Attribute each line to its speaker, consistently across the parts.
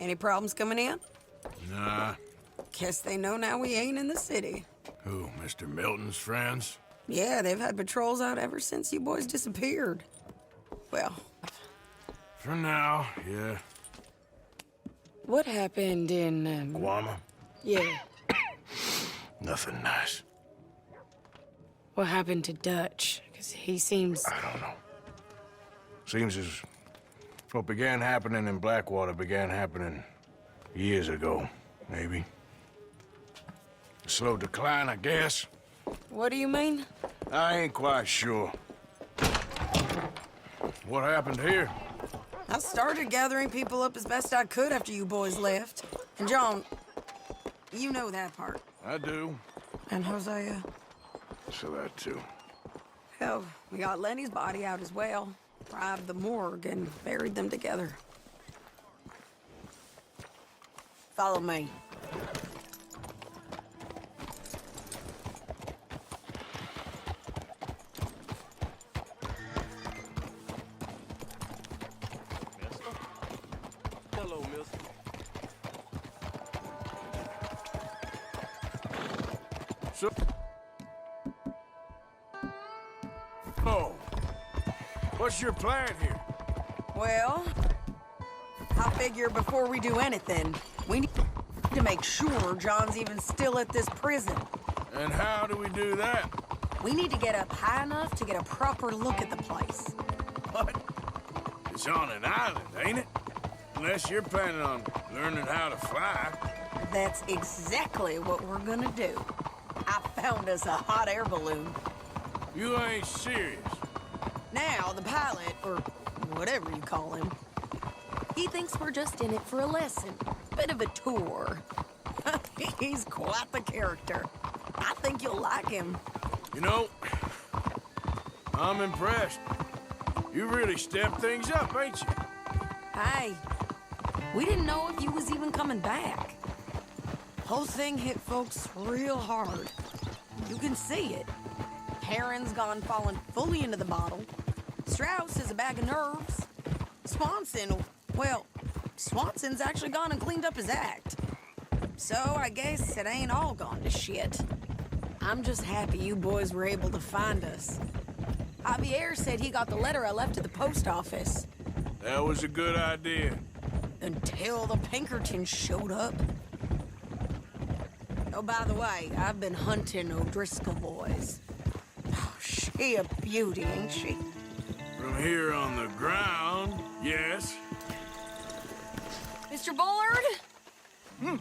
Speaker 1: Any problems coming in?
Speaker 2: Nah.
Speaker 1: Guess they know now we ain't in the city.
Speaker 2: Who, Mr. Milton's friends?
Speaker 1: Yeah, they've had patrols out ever since you boys disappeared. Well,
Speaker 2: For now, yeah.
Speaker 1: what happened in,
Speaker 2: Guama?
Speaker 1: Yeah.
Speaker 2: Nothing nice.
Speaker 1: What happened to Dutch? Because he seems...
Speaker 2: I don't know. Seems as what began happening in Blackwater began happening years ago, maybe. A slow decline, I guess.
Speaker 1: What do you mean?
Speaker 2: I ain't quite sure. What happened here?
Speaker 1: I started gathering people up as best I could after you boys left. And John, you know that part.
Speaker 2: I do.
Speaker 1: And Hosea?
Speaker 2: So that too.
Speaker 1: Hell, we got Lenny's body out as well. Bribed the morgue and buried them together. Follow me.
Speaker 3: Hello, mister.
Speaker 2: So... Oh. What's your plan here?
Speaker 1: Well, I figure before we do anything, we need to make sure John's even still at this prison.
Speaker 2: And how do we do that?
Speaker 1: We need to get up high enough to get a proper look at the place.
Speaker 2: What? It's on an island, ain't it? Unless you're planning on learning how to fly.
Speaker 1: That's exactly what we're gonna do. I found us a hot air balloon.
Speaker 2: You ain't serious.
Speaker 1: Now, the pilot, or whatever you call him, he thinks we're just in it for a lesson. Bit of a tour. He's quite the character. I think you'll like him.
Speaker 2: You know, I'm impressed. You really stepped things up, ain't you?
Speaker 1: Hey, we didn't know if you was even coming back. Whole thing hit folks real hard. You can see it. Heron's gone falling fully into the bottle. Strauss is a bag of nerves. Swanson's actually gone and cleaned up his act. So I guess it ain't all gone to shit. I'm just happy you boys were able to find us. Javier said he got the letter I left at the post office.
Speaker 2: That was a good idea.
Speaker 1: Until the Pinkertons showed up. Oh, by the way, I've been hunting O'Driscoll boys. Oh, she a beauty, ain't she?
Speaker 2: From here on the ground, yes.
Speaker 1: Mr. Bullard?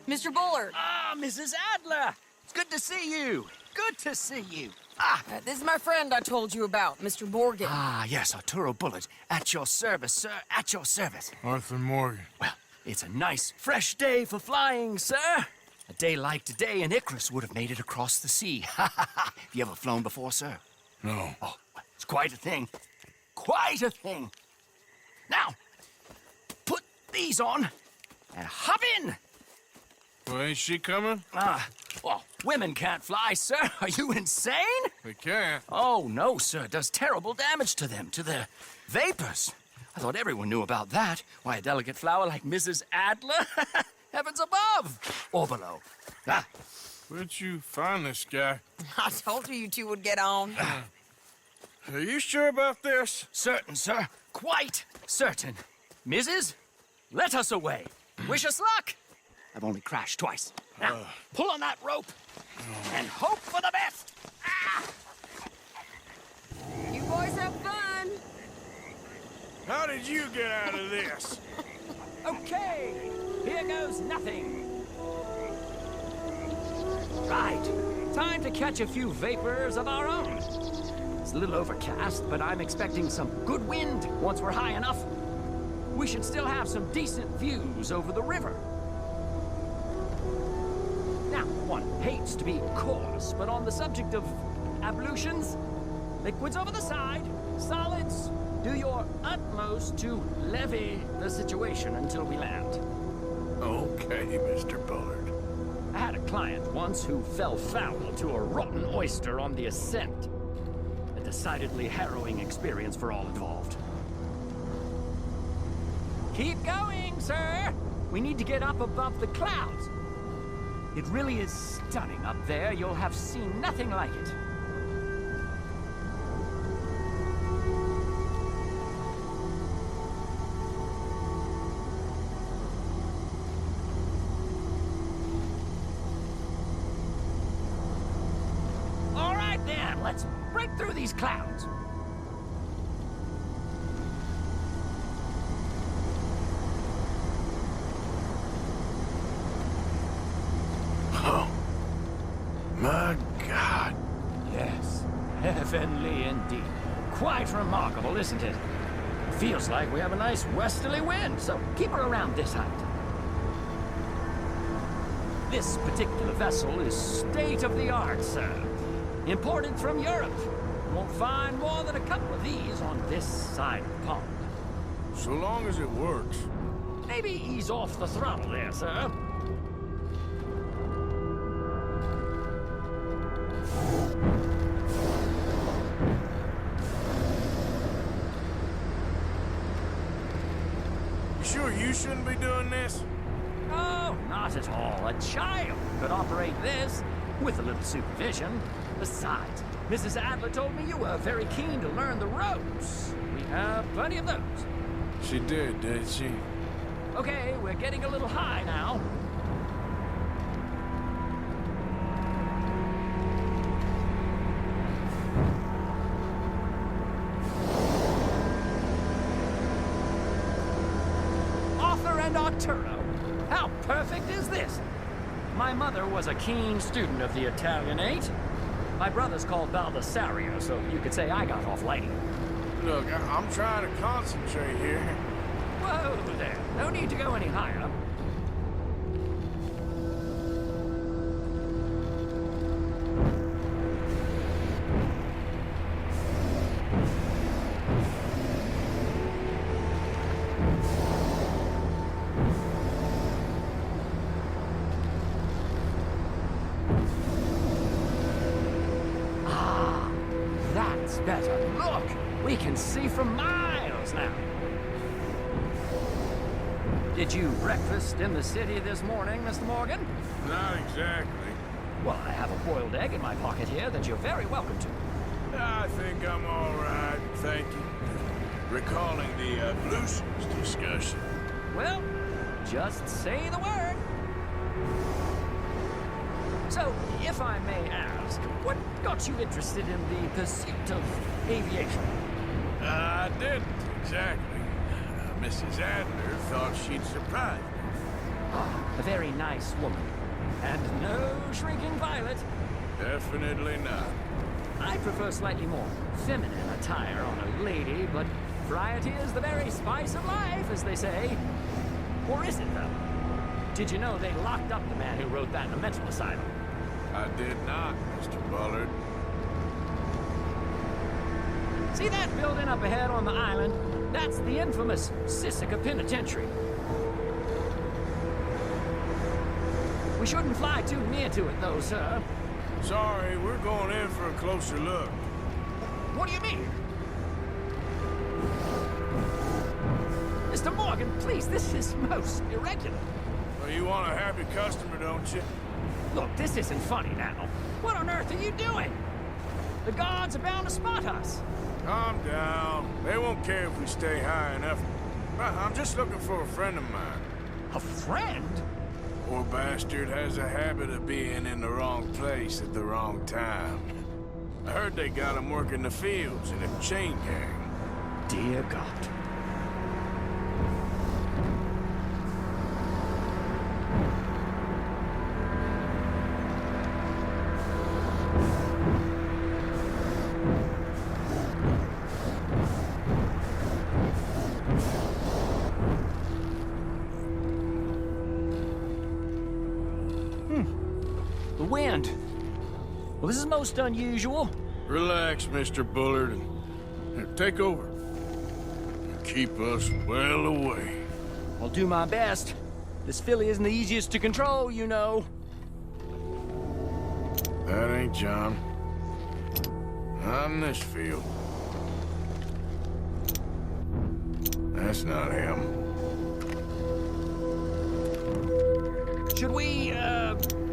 Speaker 1: Mr. Bullard.
Speaker 4: Ah, Mrs. Adler! It's good to see you. Good to see you.
Speaker 1: This is my friend I told you about, Mr. Morgan.
Speaker 4: Ah, yes, Arturo Bullard. At your service, sir. At your service.
Speaker 2: Arthur Morgan.
Speaker 4: Well, it's a nice, fresh day for flying, sir. A day like today, an Icarus would have made it across the sea. Have you ever flown before, sir?
Speaker 2: No.
Speaker 4: Oh, well, it's quite a thing. Quite a thing. Now, put these on and hop in.
Speaker 2: Well, ain't she coming?
Speaker 4: Well, women can't fly, sir. Are you insane?
Speaker 2: They can't.
Speaker 4: Oh, no, sir. It does terrible damage to them, to their vapors. I thought everyone knew about that. Why, a delicate flower like Mrs. Adler? Heavens above or below.
Speaker 2: Where'd you find this guy?
Speaker 1: I told you two would get on.
Speaker 2: Are you sure about this?
Speaker 4: Certain, sir. Quite certain. Mrs., let us away. Wish us luck. I've only crashed twice. Now, pull on that rope and hope for the best.
Speaker 1: You boys have fun.
Speaker 2: How did you get out of this?
Speaker 5: Okay, here goes nothing. Right, time to catch a few vapors of our own. It's a little overcast, but I'm expecting some good wind once we're high enough. We should still have some decent views over the river. Now, one hates to be coarse, but on the subject of ablutions, liquids over the side, solids, do your utmost to levy the situation until we land.
Speaker 2: Okay, Mr. Bullard.
Speaker 5: I had a client once who fell foul to a rotten oyster on the ascent. A decidedly harrowing experience for all involved. Keep going, sir. We need to get up above the clouds. It really is stunning up there. You'll have seen nothing like it. All right, then. Let's break through these clouds.
Speaker 2: My God.
Speaker 5: Yes, heavenly indeed. Quite remarkable, isn't it? Feels like we have a nice westerly wind, so keep her around this height. This particular vessel is state-of-the-art, sir. Imported from Europe. Won't find more than a couple of these on this side of the pond.
Speaker 2: So long as it works.
Speaker 5: Maybe ease off the throttle there, sir.
Speaker 2: Sure you shouldn't be doing this?
Speaker 5: Oh, not at all. A child could operate this with a little supervision. Besides, Mrs. Adler told me you were very keen to learn the ropes. We have plenty of those.
Speaker 2: She did she?
Speaker 5: Okay, we're getting a little high now. Arthur and Arturo. How perfect is this? My mother was a keen student of the Italianate. My brother's called Baldessario, so you could say I got off lighting.
Speaker 2: Look, I'm trying to concentrate here.
Speaker 5: Whoa there. No need to go any higher. Ah, that's better. Look, we can see for miles now. Did you breakfast in the city this morning, Mr. Morgan?
Speaker 2: Not exactly.
Speaker 5: Well, I have a boiled egg in my pocket here that you're very welcome to.
Speaker 2: I think I'm all right, thank you. Recalling the ablutions discussion.
Speaker 5: Well, just say the word. So, if I may ask, what got you interested in the pursuit of aviation?
Speaker 2: I didn't, exactly. Mrs. Adler thought she'd surprise me.
Speaker 5: Ah, a very nice woman. And no shrinking violet.
Speaker 2: Definitely not.
Speaker 5: I prefer slightly more feminine attire on a lady, but variety is the very spice of life, as they say. Or is it, though? Did you know they locked up the man who wrote that in a mental asylum?
Speaker 2: I did not, Mr. Bullard.
Speaker 5: See that building up ahead on the island? That's the infamous Sisika Penitentiary. We shouldn't fly too near to it, though, sir.
Speaker 2: Sorry, we're going in for a closer look.
Speaker 5: What do you mean? Mr. Morgan, please, this is most irregular.
Speaker 2: Well, you want a happy customer, don't you?
Speaker 5: Look, this isn't funny now. What on earth are you doing? The guards are bound to spot us.
Speaker 2: Calm down. They won't care if we stay high enough. I'm just looking for a friend of mine.
Speaker 5: A friend?
Speaker 2: Poor bastard has a habit of being in the wrong place at the wrong time. I heard they got him working the fields in a chain gang.
Speaker 5: Dear God. The wind. Well, this is most unusual.
Speaker 2: Relax, Mr. Bullard, and here, take over. Keep us well away.
Speaker 5: I'll do my best. This filly isn't the easiest to control, you know.
Speaker 2: That ain't John. Not in this field. That's not him.
Speaker 5: Should we,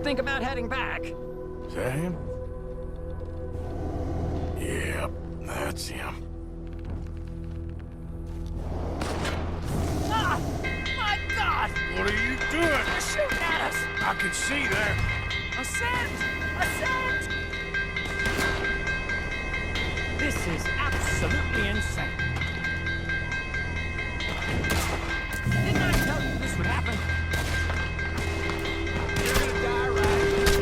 Speaker 5: think about heading back?
Speaker 2: Is that him? Yep, that's him.
Speaker 5: Ah! My God!
Speaker 2: What are you doing?
Speaker 5: They're shooting at us!
Speaker 2: I can see there.
Speaker 5: Ascend! Ascend! This is absolutely insane. Didn't I tell you this would happen? You're gonna die, right?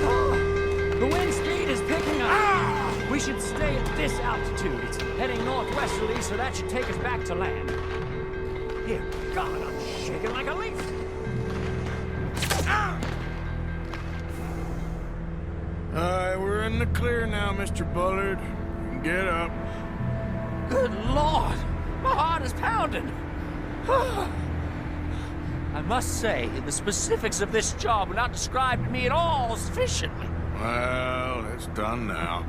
Speaker 5: Oh, the wind speed is picking up. We should stay at this altitude. It's heading northwesterly, so that should take us back to land. Dear God, I'm shaking like a leaf.
Speaker 2: Alright, we're in the clear now, Mr. Bullard. You can get up.
Speaker 5: Good Lord! My heart is pounding! I must say, the specifics of this job were not described to me at all sufficiently.
Speaker 2: Well, it's done now.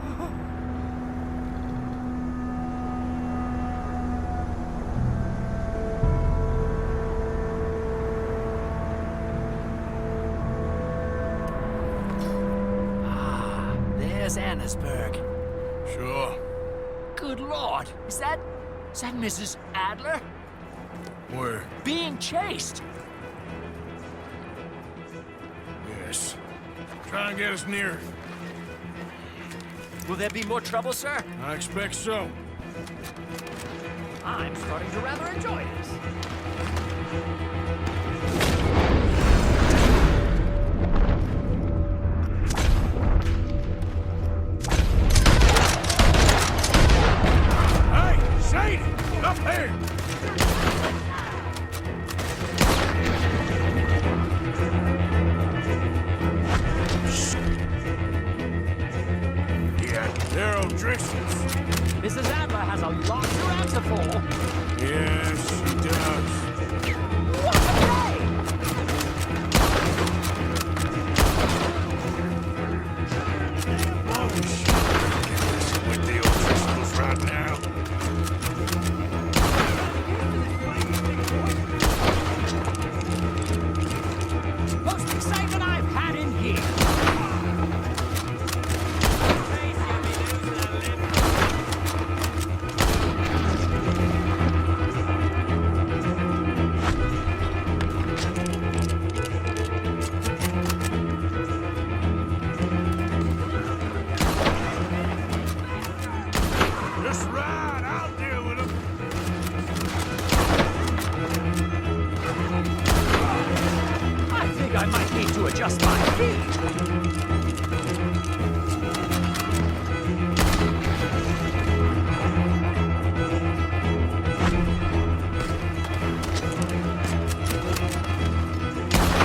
Speaker 5: There's Annesburg.
Speaker 2: Sure.
Speaker 5: Good Lord! Is that Mrs. Adler?
Speaker 2: Where?
Speaker 5: Being chased!
Speaker 2: Yes. Try and get us near.
Speaker 5: Will there be more trouble, sir?
Speaker 2: I expect so.
Speaker 5: I'm starting to rather enjoy this.
Speaker 2: Hey, Shady! Up here! Yeah, they're O'Driscoll's.
Speaker 5: Mrs. Adler has a lot to answer for.
Speaker 2: Yes, she does.
Speaker 5: What a day!
Speaker 2: Oh, shit. With the O'Driscolls right now.
Speaker 5: Most excitement I've had in here.
Speaker 2: Just ride, I'll deal with them.
Speaker 5: I think I might need to adjust my feet.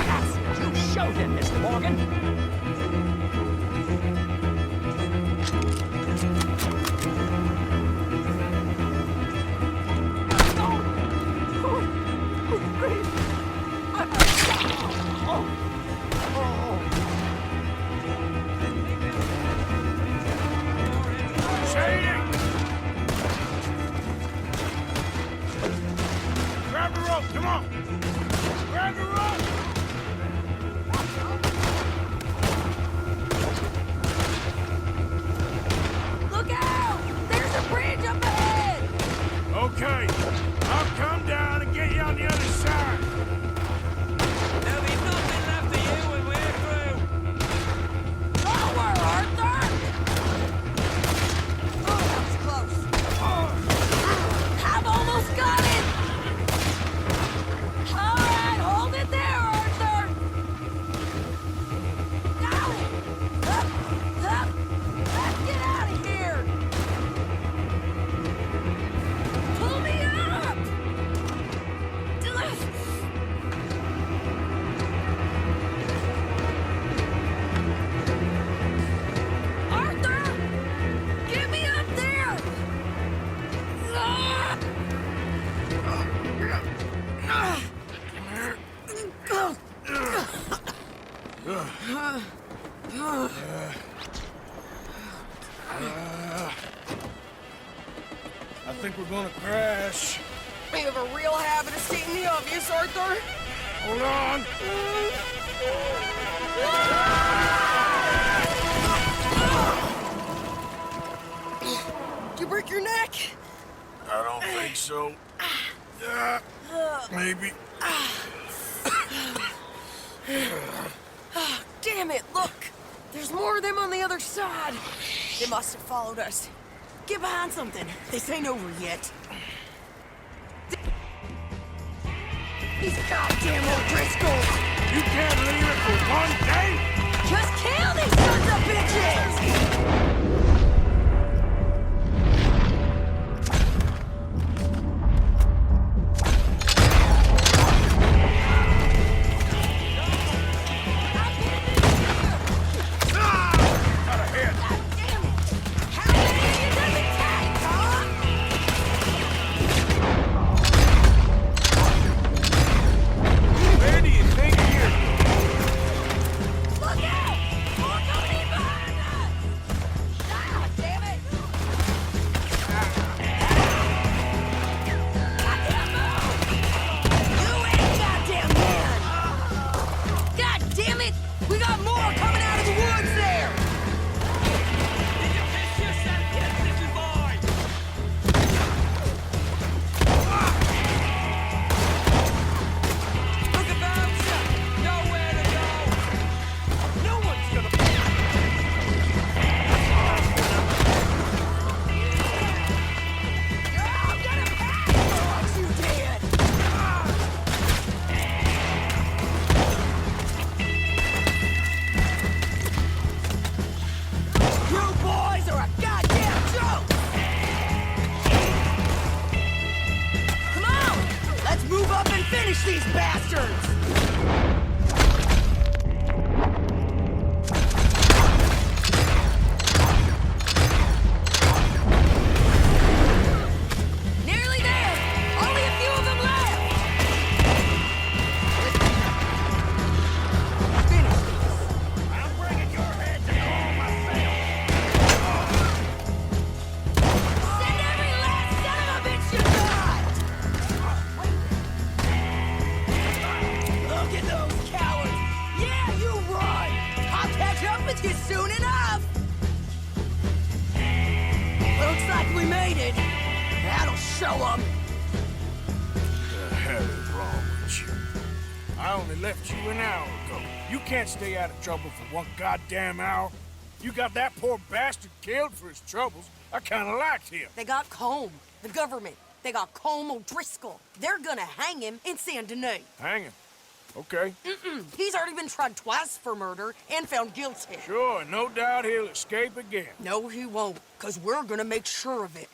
Speaker 5: That's it. You showed him, Mr. Morgan.
Speaker 2: Shady! Grab the rope, come on! Grab the rope!
Speaker 1: Look out! There's a bridge up ahead!
Speaker 2: Okay, I'll come down and get you on the other side.
Speaker 5: There'll be nothing left of you when we're through.
Speaker 1: Lower, Arthur! Oh, that was close. I've almost got it! All right, hold it there, Arthur! Now! Up! Let's get out of here! Pull me up! Arthur! Get me up there!
Speaker 2: I think we're gonna crash.
Speaker 1: We have a real habit of stating the obvious, Arthur.
Speaker 2: Hold on.
Speaker 1: Did you break your neck?
Speaker 2: I don't think so. Maybe.
Speaker 1: Damn it, look! There's more of them on the other side. They must have followed us. Get behind something. This ain't over yet. These goddamn O'Driscolls!
Speaker 2: You can't leave it for one day?
Speaker 1: Just kill these sons of bitches!
Speaker 2: Where do you think you're...
Speaker 1: Look out! More coming in behind us! Ah, damn it! I can't move! You ain't goddamn man! God damn it! We got more coming out of the woods there!
Speaker 5: Did you piss yourself yet, little boy? Look about you! Nowhere to go! No one's gonna...
Speaker 1: I'm gonna pass what you did! You boys are a goddamn joke! Come on! Let's move up and finish these bastards! Nearly there! Only a few of them left! Finish this.
Speaker 2: I'm bringing your head to call myself.
Speaker 1: Send every last son of a bitch you got! Look at those cowards! Yeah, you run! I'll catch up with you soon enough! Looks like we made it. That'll show them.
Speaker 2: The hell is wrong with you? I only left you an hour ago. You can't stay out of trouble for one goddamn hour. You got that poor bastard killed for his troubles. I kinda liked him.
Speaker 1: They got Combe, the government. They got Combe O'Driscoll. They're gonna hang him in Saint Denis.
Speaker 2: Hang him. Okay.
Speaker 1: He's already been tried twice for murder and found guilty.
Speaker 2: Sure, no doubt he'll escape again.
Speaker 1: No, he won't, because we're gonna make sure of it.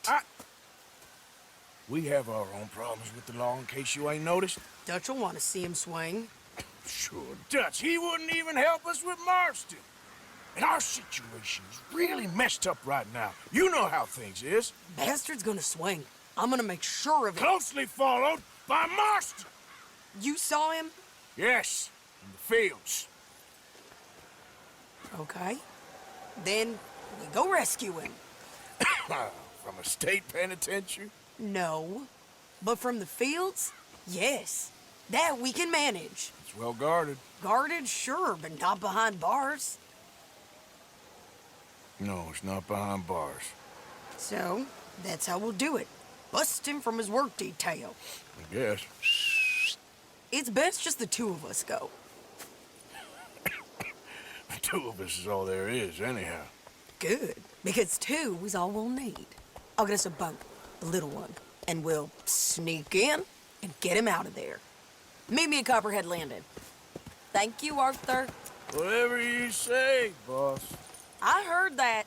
Speaker 2: We have our own problems with the law in case you ain't noticed.
Speaker 1: Dutch will want to see him swing.
Speaker 2: Sure, Dutch, he wouldn't even help us with Marston. And our situation is really messed up right now. You know how things is.
Speaker 1: Bastard's gonna swing. I'm gonna make sure of it.
Speaker 2: Closely followed by Marston.
Speaker 1: You saw him?
Speaker 2: Yes, in the fields.
Speaker 1: Okay. Then we go rescue him.
Speaker 2: From a state penitentiary?
Speaker 1: No. But from the fields? Yes. That we can manage.
Speaker 2: It's well guarded.
Speaker 1: Guarded, sure, but not behind bars.
Speaker 2: No, it's not behind bars.
Speaker 1: So, that's how we'll do it. Bust him from his work detail.
Speaker 2: I guess.
Speaker 1: It's best just the two of us go.
Speaker 2: The two of us is all there is, anyhow.
Speaker 1: Good, because two is all we'll need. I'll get us a boat, a little one, and we'll sneak in and get him out of there. Meet me at Copperhead Landing. Thank you, Arthur.
Speaker 2: Whatever you say, boss.
Speaker 1: I heard that.